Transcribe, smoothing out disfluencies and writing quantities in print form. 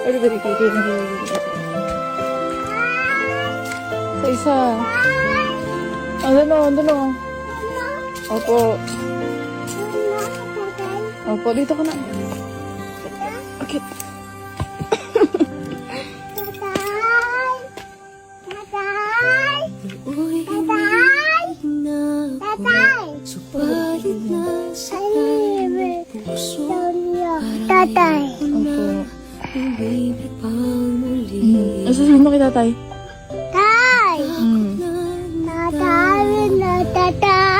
Ulit balik kayo na sa isa. Andun o. Opo. Opo, dito ka na. Okay. Tatay. Sasabihin mo kay tatay? Tay. Tatay. Tatay.